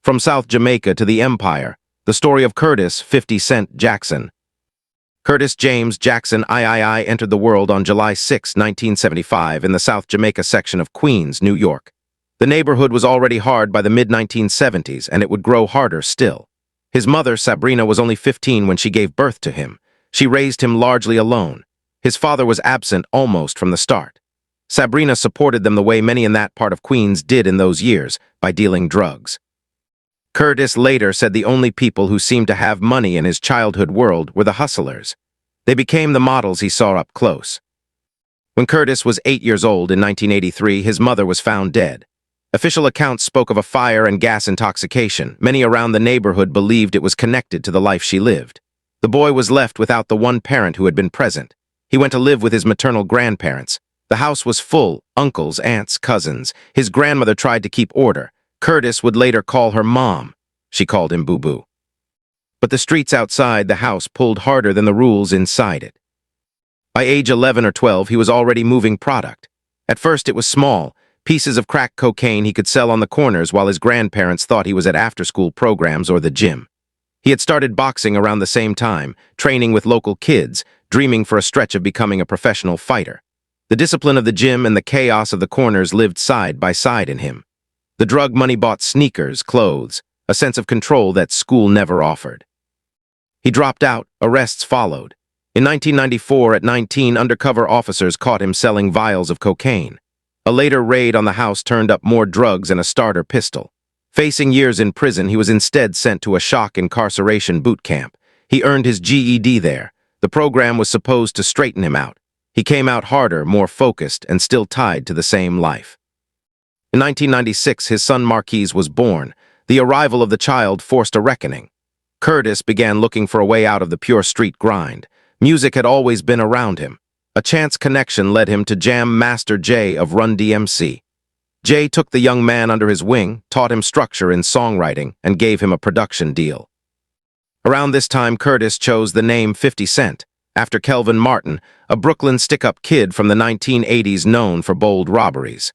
From South Jamaica to the Empire, the story of Curtis 50 Cent Jackson. Curtis James Jackson III entered the world on July 6, 1975 in the South Jamaica section of Queens, New York. The neighborhood was already hard by the mid-1970s, and it would grow harder still. His mother, Sabrina, was only 15 when she gave birth to him. She raised him largely alone. His father was absent almost from the start. Sabrina supported them the way many in that part of Queens did in those years, by dealing drugs. Curtis later said the only people who seemed to have money in his childhood world were the hustlers. They became the models he saw up close. When Curtis was 8 years old in 1983, his mother was found dead. Official accounts spoke of a fire and gas intoxication. Many around the neighborhood believed it was connected to the life she lived. The boy was left without the one parent who had been present. He went to live with his maternal grandparents. The house was full, uncles, aunts, cousins. His grandmother tried to keep order. Curtis would later call her Mom. She called him Boo-Boo. But the streets outside the house pulled harder than the rules inside it. By age 11 or 12, he was already moving product. At first, it was small, pieces of crack cocaine he could sell on the corners while his grandparents thought he was at after-school programs or the gym. He had started boxing around the same time, training with local kids, dreaming for a stretch of becoming a professional fighter. The discipline of the gym and the chaos of the corners lived side by side in him. The drug money bought sneakers, clothes, a sense of control that school never offered. He dropped out, arrests followed. In 1994, at 19, undercover officers caught him selling vials of cocaine. A later raid on the house turned up more drugs and a starter pistol. Facing years in prison, he was instead sent to a shock incarceration boot camp. He earned his GED there. The program was supposed to straighten him out. He came out harder, more focused, and still tied to the same life. In 1996, his son Marquise was born. The arrival of the child forced a reckoning. Curtis began looking for a way out of the pure street grind. Music had always been around him. A chance connection led him to Jam Master Jay of Run DMC. Jay took the young man under his wing, taught him structure in songwriting, and gave him a production deal. Around this time, Curtis chose the name 50 Cent, after Kelvin Martin, a Brooklyn stick-up kid from the 1980s known for bold robberies.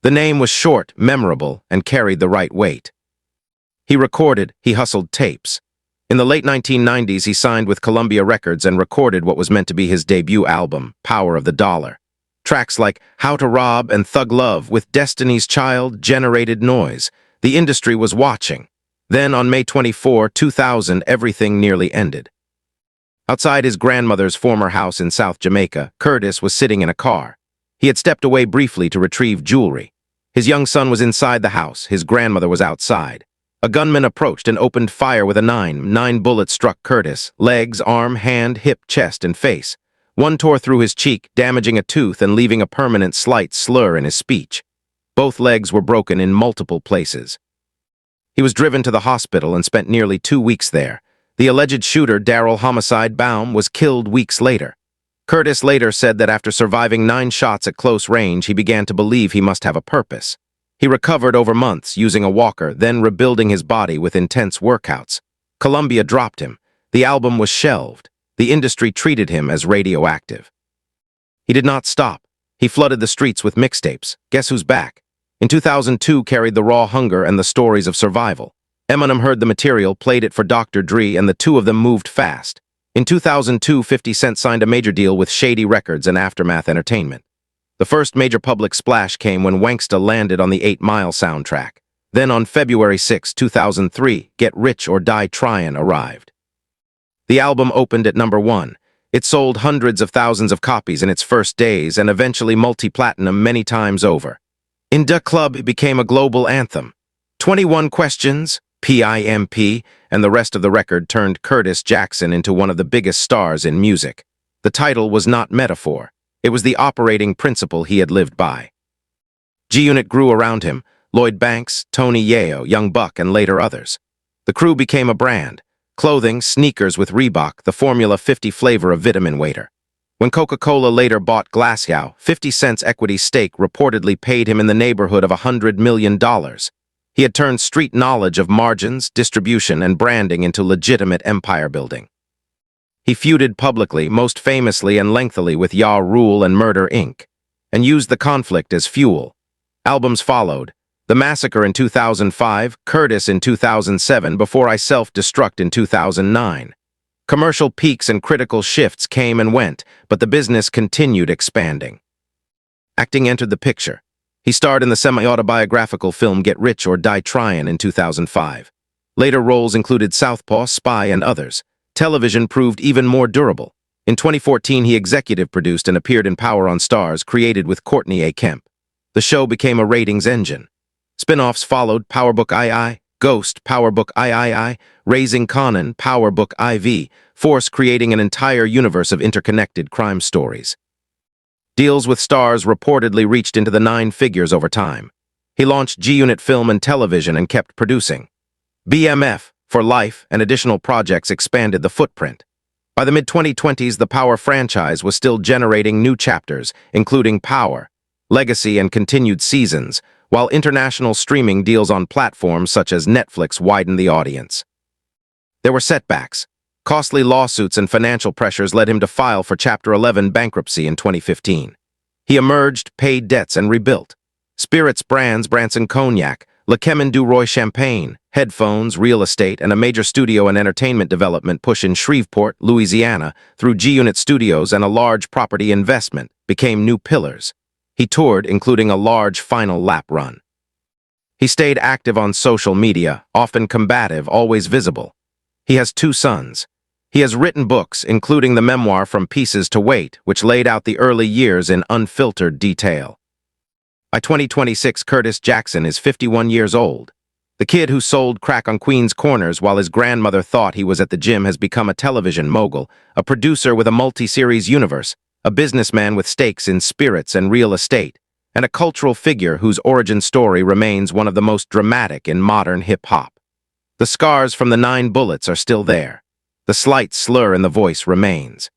The name was short, memorable, and carried the right weight. He recorded, he hustled tapes. In the late 1990s, he signed with Columbia Records and recorded what was meant to be his debut album, Power of the Dollar. Tracks like How to Rob and Thug Love with Destiny's Child generated noise. The industry was watching. Then, on May 24, 2000, everything nearly ended. Outside his grandmother's former house in South Jamaica, Curtis was sitting in a car. He had stepped away briefly to retrieve jewelry. His young son was inside the house. His grandmother was outside. A gunman approached and opened fire with a 9 bullets struck Curtis, legs, arm, hand, hip, chest, and face. One tore through his cheek, damaging a tooth and leaving a permanent slight slur in his speech. Both legs were broken in multiple places. He was driven to the hospital and spent nearly 2 weeks there. The alleged shooter, Daryl Homicide Baum, was killed weeks later. Curtis later said that after surviving 9 shots at close range, he began to believe he must have a purpose. He recovered over months using a walker, then rebuilding his body with intense workouts. Columbia dropped him. The album was shelved. The industry treated him as radioactive. He did not stop. He flooded the streets with mixtapes. Guess Who's Back? In 2002, carried the raw hunger and the stories of survival. Eminem heard the material, played it for Dr. Dre, and the two of them moved fast. In 2002, 50 Cent signed a major deal with Shady Records and Aftermath Entertainment. The first major public splash came when Wanksta landed on the 8 Mile soundtrack. Then on February 6, 2003, Get Rich or Die Tryin' arrived. The album opened at #1. It sold hundreds of thousands of copies in its first days and eventually multi-platinum many times over. In the club, it became a global anthem. 21 Questions, PIMP, and the rest of the record turned Curtis Jackson into one of the biggest stars in music. The title was not metaphor. It was the operating principle he had lived by. G-Unit grew around him, Lloyd Banks, Tony Yayo, Young Buck, and later others. The crew became a brand. Clothing, sneakers with Reebok, the Formula 50 flavor of vitamin waiter. When Coca-Cola later bought Glacial, 50 Cent's equity stake reportedly paid him in the neighborhood of $100 million. He had turned street knowledge of margins, distribution, and branding into legitimate empire building. He feuded publicly, most famously and lengthily with Ja Rule and Murder, Inc., and used the conflict as fuel. Albums followed. The Massacre in 2005, Curtis in 2007, before I self-destruct in 2009. Commercial peaks and critical shifts came and went, but the business continued expanding. Acting entered the picture. He starred in the semi-autobiographical film Get Rich or Die Tryin' in 2005. Later roles included Southpaw, Spy, and others. Television proved even more durable. In 2014, he executive produced and appeared in Power on Stars, created with Courtney A. Kemp. The show became a ratings engine. Spin-offs followed: Powerbook II, Ghost, Powerbook III, Raising Kanan, Powerbook IV, Force, creating an entire universe of interconnected crime stories. Deals with stars reportedly reached into the 9 figures over time. He launched G-Unit Film and Television and kept producing. BMF, for life, and additional projects expanded the footprint. By the mid-2020s, the Power franchise was still generating new chapters, including Power, Legacy, and continued seasons, while international streaming deals on platforms such as Netflix widened the audience. There were setbacks. Costly lawsuits and financial pressures led him to file for Chapter 11 bankruptcy in 2015. He emerged, paid debts, and rebuilt. Spirits brands, Branson Cognac, Le Chemin du Roi Champagne, headphones, real estate, and a major studio and entertainment development push in Shreveport, Louisiana, through G-Unit Studios and a large property investment, became new pillars. He toured, including a large final lap run. He stayed active on social media, often combative, always visible. He has 2 sons. He has written books, including the memoir From Pieces to Weight, which laid out the early years in unfiltered detail. By 2026, Curtis Jackson is 51 years old. The kid who sold crack on Queens corners while his grandmother thought he was at the gym has become a television mogul, a producer with a multi-series universe, a businessman with stakes in spirits and real estate, and a cultural figure whose origin story remains one of the most dramatic in modern hip-hop. The scars from the 9 bullets are still there. The slight slur in the voice remains.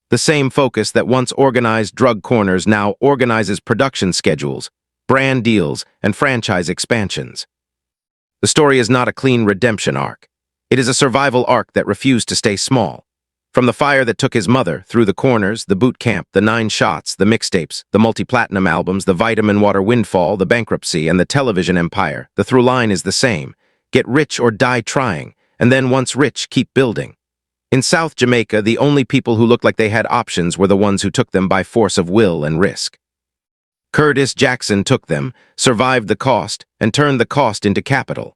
The same focus that once organized drug corners now organizes production schedules, brand deals, and franchise expansions. The story is not a clean redemption arc. It is a survival arc that refused to stay small. From the fire that took his mother, through the corners, the boot camp, the 9 shots, the mixtapes, the multi-platinum albums, the vitamin water windfall, the bankruptcy, and the television empire, the through line is the same. Get rich or die trying, and then once rich, keep building. In South Jamaica, the only people who looked like they had options were the ones who took them by force of will and risk. Curtis Jackson took them, survived the cost, and turned the cost into capital.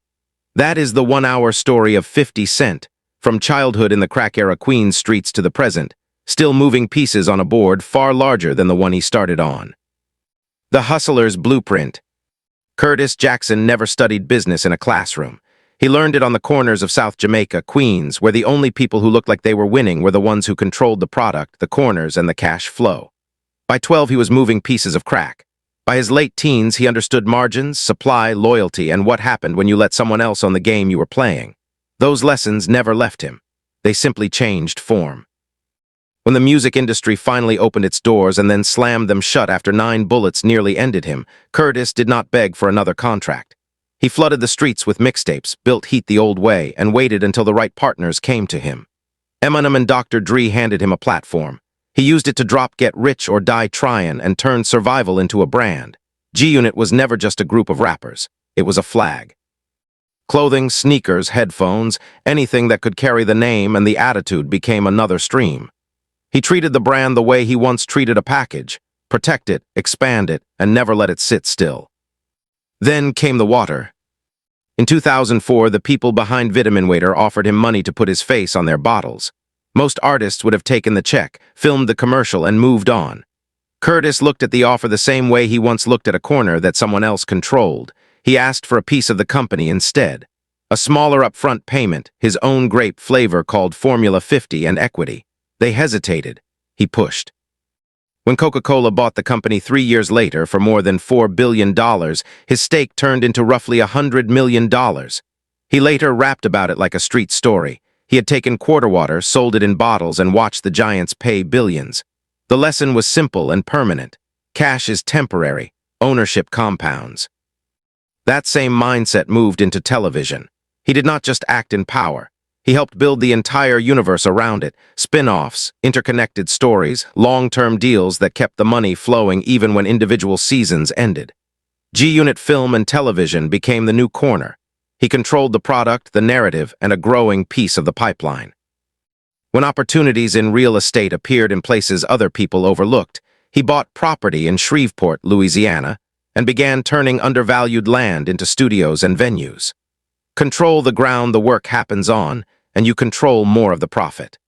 That is the 1-hour story of 50 Cent, from childhood in the crack-era Queens streets to the present, still moving pieces on a board far larger than the one he started on. The Hustler's Blueprint. Curtis Jackson never studied business in a classroom. He learned it on the corners of South Jamaica, Queens, where the only people who looked like they were winning were the ones who controlled the product, the corners, and the cash flow. By 12, he was moving pieces of crack. By his late teens, he understood margins, supply, loyalty, and what happened when you let someone else on the game you were playing. Those lessons never left him. They simply changed form. When the music industry finally opened its doors and then slammed them shut after 9 bullets nearly ended him, Curtis did not beg for another contract. He flooded the streets with mixtapes, built heat the old way, and waited until the right partners came to him. Eminem and Dr. Dre handed him a platform. He used it to drop Get Rich or Die Tryin' and turned survival into a brand. G-Unit was never just a group of rappers. It was a flag. Clothing, sneakers, headphones, anything that could carry the name and the attitude became another stream. He treated the brand the way he once treated a package: protect it, expand it, and never let it sit still. Then came the water. In 2004, the people behind Vitamin Waiter offered him money to put his face on their bottles. Most artists would have taken the check, filmed the commercial, and moved on. Curtis looked at the offer the same way he once looked at a corner that someone else controlled. He asked for a piece of the company instead. A smaller upfront payment, his own grape flavor called Formula 50, and equity. They hesitated. He pushed. When Coca-Cola bought the company 3 years later for more than $4 billion, his stake turned into roughly $100 million. He later rapped about it like a street story. He had taken quarter water, sold it in bottles, and watched the giants pay billions. The lesson was simple and permanent. Cash is temporary. Ownership compounds. That same mindset moved into television. He did not just act in Power. He helped build the entire universe around it, spin-offs, interconnected stories, long-term deals that kept the money flowing even when individual seasons ended. G-Unit Film and Television became the new corner. He controlled the product, the narrative, and a growing piece of the pipeline. When opportunities in real estate appeared in places other people overlooked, he bought property in Shreveport, Louisiana, and began turning undervalued land into studios and venues. Control the ground the work happens on, and you control more of the profit.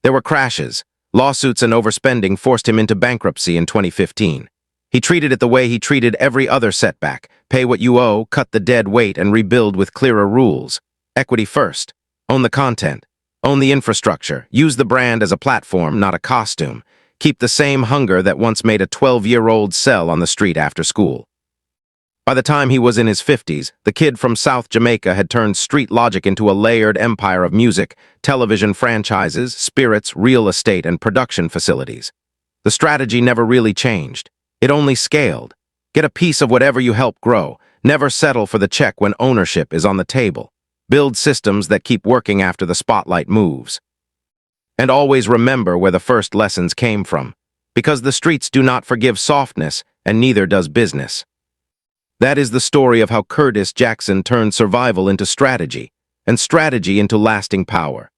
There were crashes. Lawsuits and overspending forced him into bankruptcy in 2015. He treated it the way he treated every other setback: pay what you owe, cut the dead weight, and rebuild with clearer rules. Equity first. Own the content. Own the infrastructure. Use the brand as a platform, not a costume. Keep the same hunger that once made a 12-year-old sell on the street after school. By the time he was in his 50s, the kid from South Jamaica had turned street logic into a layered empire of music, television franchises, spirits, real estate, and production facilities. The strategy never really changed. It only scaled. Get a piece of whatever you help grow. Never settle for the check when ownership is on the table. Build systems that keep working after the spotlight moves. And always remember where the first lessons came from, because the streets do not forgive softness, and neither does business. That is the story of how Curtis Jackson turned survival into strategy, and strategy into lasting power.